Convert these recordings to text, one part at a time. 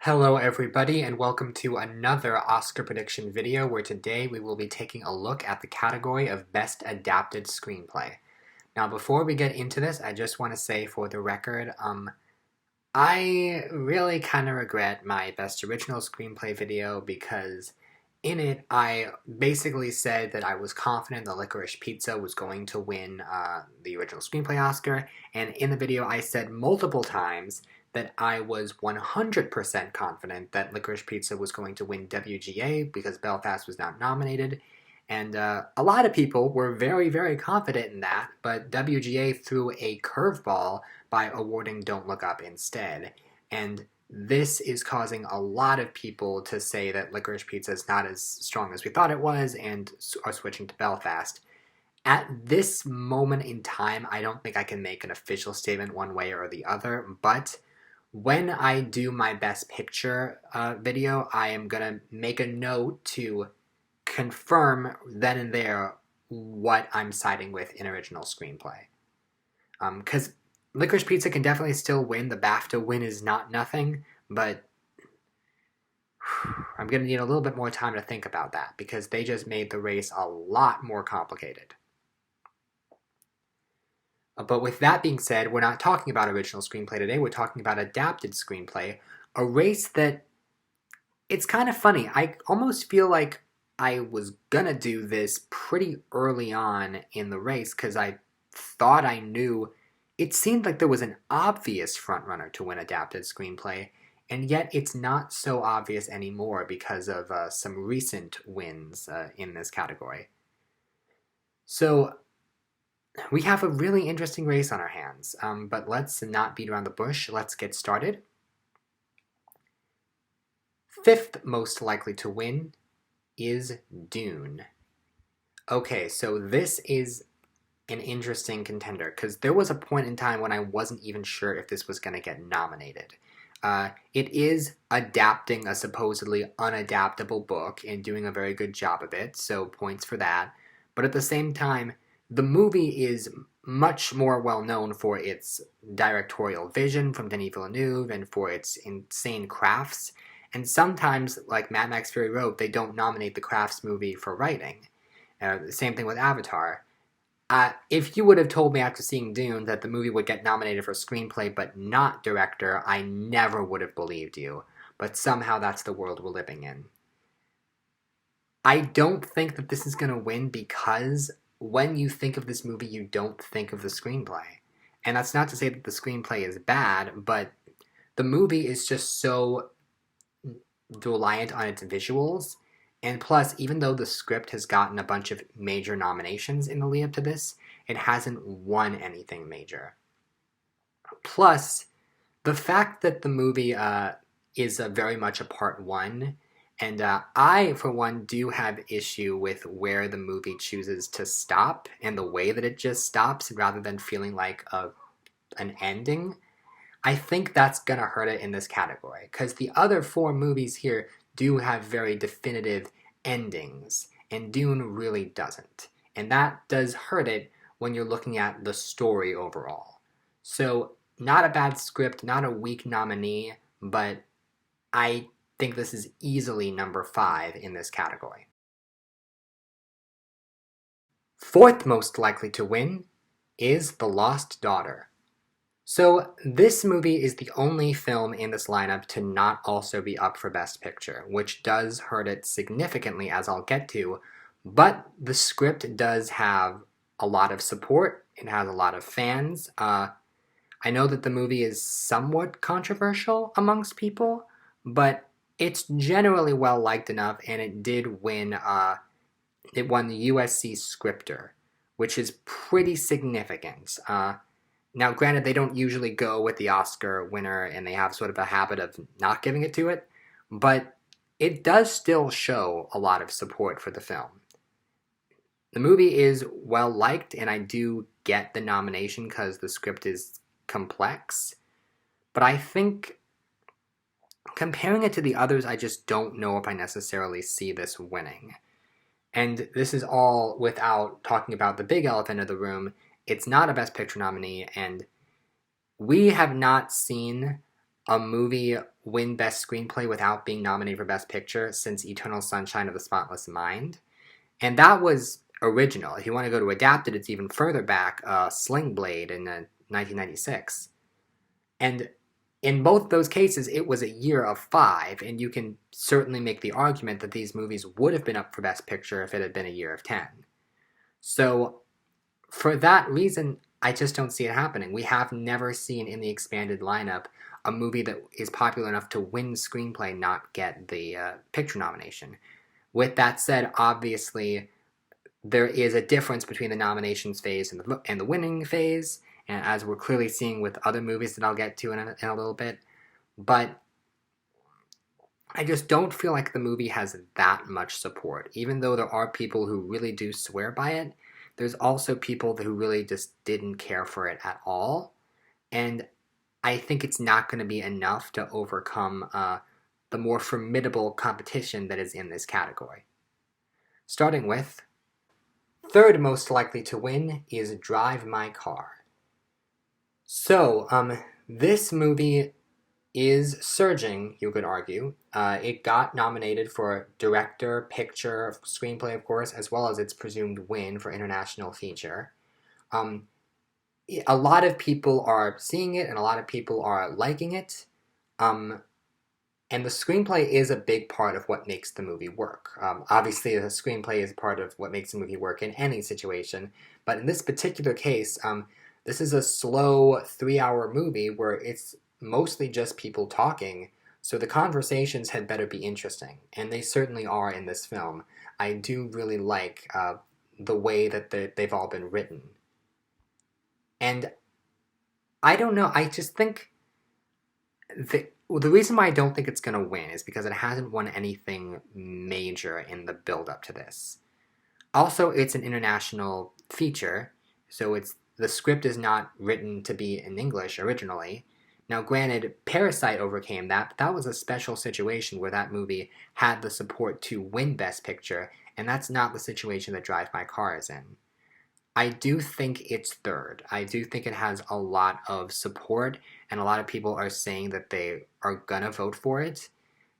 Hello everybody and welcome to another Oscar prediction video where today we will be taking a look at the category of Best Adapted Screenplay. Now before we get into this, I just want to say for the record, I really kind of regret my Best Original Screenplay video because in it I basically said that I was confident that Licorice Pizza was going to win the Original Screenplay Oscar, and in the video I said multiple times that I was 100% confident that Licorice Pizza was going to win WGA because Belfast was not nominated. And a lot of people were very, very confident in that, but WGA threw a curveball by awarding Don't Look Up instead. And this is causing a lot of people to say that Licorice Pizza is not as strong as we thought it was and are switching to Belfast. At this moment in time, I don't think I can make an official statement one way or the other, but when I do my Best Picture video, I am going to make a note to confirm then and there what I'm siding with in original screenplay. Because Licorice Pizza can definitely still win. The BAFTA win is not nothing, but I'm going to need a little bit more time to think about that because they just made the race a lot more complicated. But with that being said, we're not talking about original screenplay today, we're talking about adapted screenplay, a race that, it's kind of funny, I almost feel like I was gonna do this pretty early on in the race because I thought I knew, it seemed like there was an obvious frontrunner to win adapted screenplay, and yet it's not so obvious anymore because of some recent wins in this category. So we have a really interesting race on our hands, but let's not beat around the bush. Let's get started. Fifth most likely to win is Dune. Okay, so this is an interesting contender because there was a point in time when I wasn't even sure if this was going to get nominated. It is adapting a supposedly unadaptable book and doing a very good job of it, so points for that. But at the same time, the movie is much more well known for its directorial vision from Denis Villeneuve and for its insane crafts. And sometimes, like Mad Max Fury Road, they don't nominate the crafts movie for writing. Same thing with Avatar. If you would have told me after seeing Dune that the movie would get nominated for screenplay but not director, I never would have believed you. But somehow that's the world we're living in. I don't think that this is going to win because when you think of this movie, you don't think of the screenplay. And that's not to say that the screenplay is bad, but the movie is just so reliant on its visuals. And plus, even though the script has gotten a bunch of major nominations in the lead up to this, it hasn't won anything major. Plus, the fact that the movie is very much a part one, and I, for one, do have issue with where the movie chooses to stop and the way that it just stops rather than feeling like an ending. I think that's going to hurt it in this category because the other four movies here do have very definitive endings, and Dune really doesn't. And that does hurt it when you're looking at the story overall. So, not a bad script, not a weak nominee, but I think this is easily number 5 in this category. Fourth most likely to win is The Lost Daughter. So this movie is the only film in this lineup to not also be up for Best Picture, which does hurt it significantly, as I'll get to, but the script does have a lot of support, it has a lot of fans. I know that the movie is somewhat controversial amongst people, but it's generally well liked enough, and it did win, it won the USC Scripter, which is pretty significant. Now, granted, they don't usually go with the Oscar winner, and they have sort of a habit of not giving it to it, but it does still show a lot of support for the film. The movie is well liked, and I do get the nomination because the script is complex, but I think comparing it to the others, I just don't know if I necessarily see this winning. And this is all without talking about the big elephant in the room. It's not a Best Picture nominee, and we have not seen a movie win Best Screenplay without being nominated for Best Picture since Eternal Sunshine of the Spotless Mind. And that was original. If you want to go to adapted, it's even further back, Sling Blade in 1996. And in both those cases, it was a year of 5, and you can certainly make the argument that these movies would have been up for Best Picture if it had been a year of 10. So, for that reason, I just don't see it happening. We have never seen in the expanded lineup a movie that is popular enough to win screenplay not get the picture nomination. With that said, obviously, there is a difference between the nominations phase and the winning phase, and as we're clearly seeing with other movies that I'll get to in a little bit. But I just don't feel like the movie has that much support. Even though there are people who really do swear by it, there's also people who really just didn't care for it at all. And I think it's not going to be enough to overcome the more formidable competition that is in this category. Starting with, third most likely to win is Drive My Car. So, this movie is surging, you could argue. It got nominated for director, picture, screenplay, of course, as well as its presumed win for international feature. A lot of people are seeing it, and a lot of people are liking it. And the screenplay is a big part of what makes the movie work. Obviously, the screenplay is part of what makes the movie work in any situation. But in this particular case, this is a slow 3-hour movie where it's mostly just people talking, so the conversations had better be interesting, and they certainly are in this film. I do really like the way that they've all been written. And I don't know, I just think the reason why I don't think it's going to win is because it hasn't won anything major in the build-up to this. Also, it's an international feature, so the script is not written to be in English originally. Now, granted, Parasite overcame that, but that was a special situation where that movie had the support to win Best Picture, and that's not the situation that Drive My Car is in. I do think it's third. I do think it has a lot of support, and a lot of people are saying that they are gonna vote for it.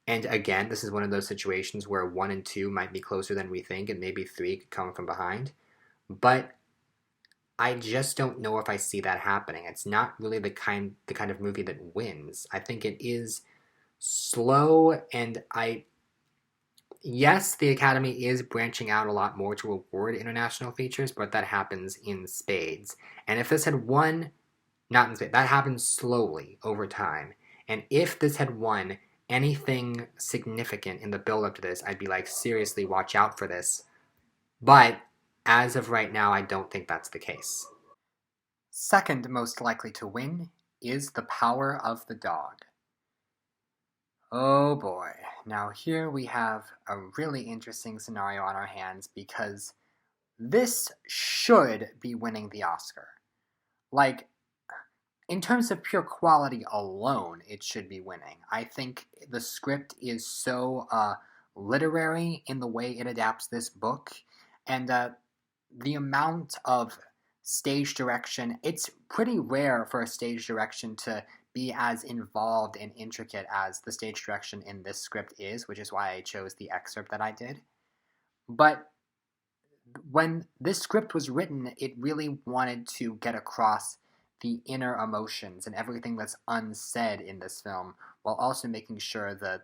And again, this is one of those situations where 1 and 2 might be closer than we think, and maybe 3 could come from behind. But I just don't know if I see that happening. It's not really the kind of movie that wins. I think it is slow, and yes, the Academy is branching out a lot more to reward international features, but that happens in spades. And if this had won, not in spades, that happens slowly over time. And if this had won anything significant in the build-up to this, I'd be like, seriously, watch out for this. But as of right now, I don't think that's the case. Second most likely to win is The Power of the Dog. Oh boy. Now here we have a really interesting scenario on our hands because this should be winning the Oscar. Like, in terms of pure quality alone, it should be winning. I think the script is so literary in the way it adapts this book, and the amount of stage direction, it's pretty rare for a stage direction to be as involved and intricate as the stage direction in this script is, which is why I chose the excerpt that I did. But when this script was written, it really wanted to get across the inner emotions and everything that's unsaid in this film, while also making sure the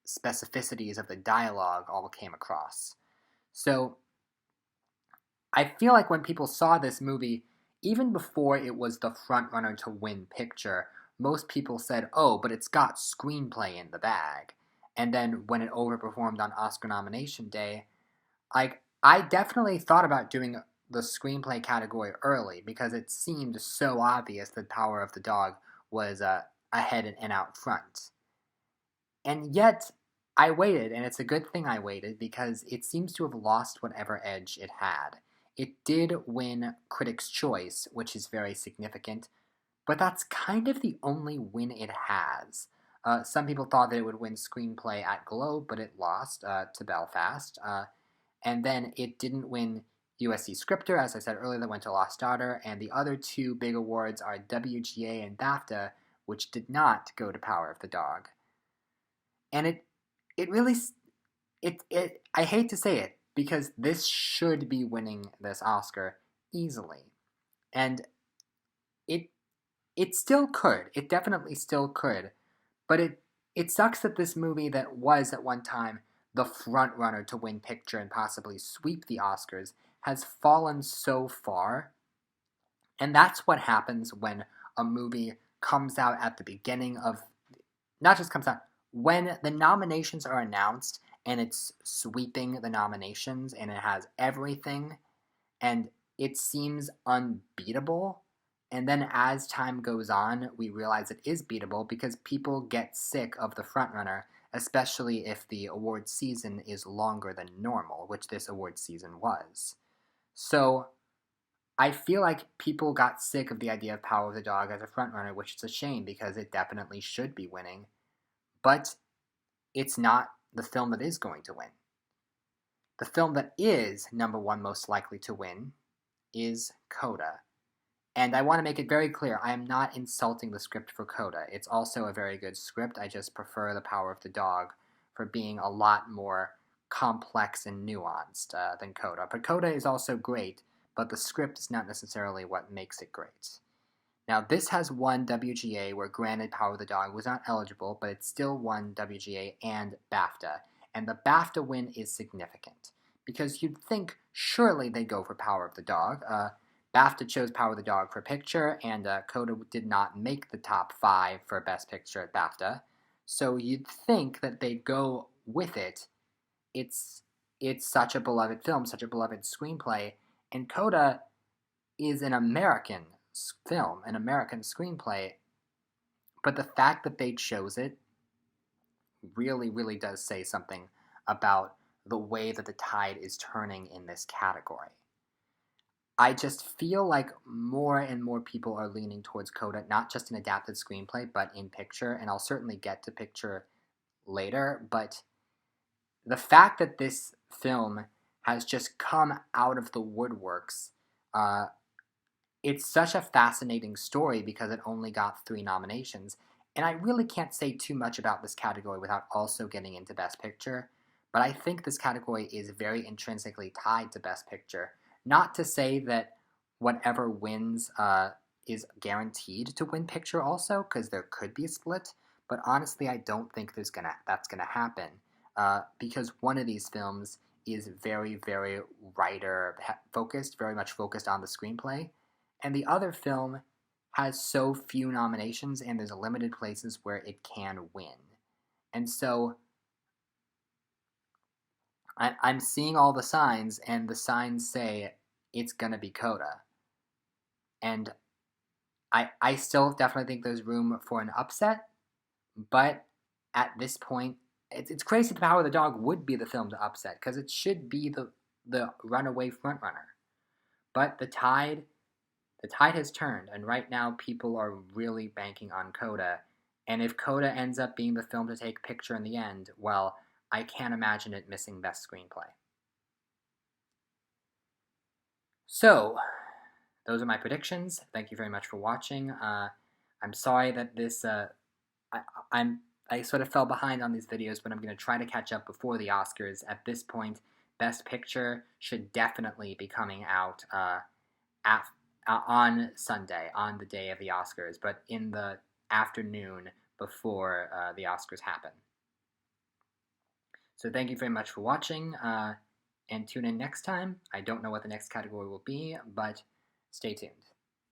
specificities of the dialogue all came across. So I feel like when people saw this movie, even before it was the frontrunner to win picture, most people said, oh, but it's got screenplay in the bag. And then when it overperformed on Oscar nomination day, I definitely thought about doing the screenplay category early because it seemed so obvious that Power of the Dog was ahead and out front. And yet, I waited, and it's a good thing I waited because it seems to have lost whatever edge it had. It did win Critics' Choice, which is very significant, but that's kind of the only win it has. Some people thought that it would win Screenplay at Globe, but it lost to Belfast. And then it didn't win USC Scripter, as I said earlier, that went to Lost Daughter, and the other two big awards are WGA and BAFTA, which did not go to Power of the Dog. And it really I hate to say it because this should be winning this Oscar easily. And it it still could. It definitely still could. But it sucks that this movie that was at one time the front runner to win picture and possibly sweep the Oscars has fallen so far. And that's what happens when a movie comes out at the beginning of, not just comes out, when the nominations are announced and it's sweeping the nominations and it has everything and it seems unbeatable. And then as time goes on, we realize it is beatable because people get sick of the frontrunner, especially if the award season is longer than normal, which this award season was. So I feel like people got sick of the idea of Power of the Dog as a frontrunner, which is a shame because it definitely should be winning. But it's not the film that is going to win. The film that is number one most likely to win is Coda. And I want to make it very clear, I am not insulting the script for Coda. It's also a very good script. I just prefer The Power of the Dog for being a lot more complex and nuanced than Coda. But Coda is also great, but the script is not necessarily what makes it great. Now, this has won WGA, where granted Power of the Dog was not eligible, but it still won WGA and BAFTA. And the BAFTA win is significant, because you'd think surely they'd go for Power of the Dog. BAFTA chose Power of the Dog for Picture, and Coda did not make the top 5 for Best Picture at BAFTA. So you'd think that they'd go with it. It's such a beloved film, such a beloved screenplay, and Coda is an American film, an American screenplay, but the fact that they chose it really, really does say something about the way that the tide is turning in this category. I just feel like more and more people are leaning towards Coda, not just in adapted screenplay, but in picture, and I'll certainly get to picture later, but the fact that this film has just come out of the woodworks, it's such a fascinating story because it only got 3 nominations, and I really can't say too much about this category without also getting into Best Picture, but I think this category is very intrinsically tied to Best Picture. Not to say that whatever wins is guaranteed to win picture also, because there could be a split, but honestly I don't think that's gonna happen, because one of these films is very, very writer-focused, very much focused on the screenplay, and the other film has so few nominations and there's limited places where it can win. And so I'm seeing all the signs, and the signs say it's going to be Coda. And I still definitely think there's room for an upset, but at this point, it's crazy the Power of the Dog would be the film to upset, because it should be the runaway frontrunner. But the tide has turned, and right now people are really banking on Coda. And if Coda ends up being the film to take picture in the end, well, I can't imagine it missing Best Screenplay. So, those are my predictions. Thank you very much for watching. I'm sorry that this, I sort of fell behind on these videos, but I'm going to try to catch up before the Oscars. At this point, Best Picture should definitely be coming out on Sunday, on the day of the Oscars, but in the afternoon before the Oscars happen. So thank you very much for watching, and tune in next time. I don't know what the next category will be, but stay tuned.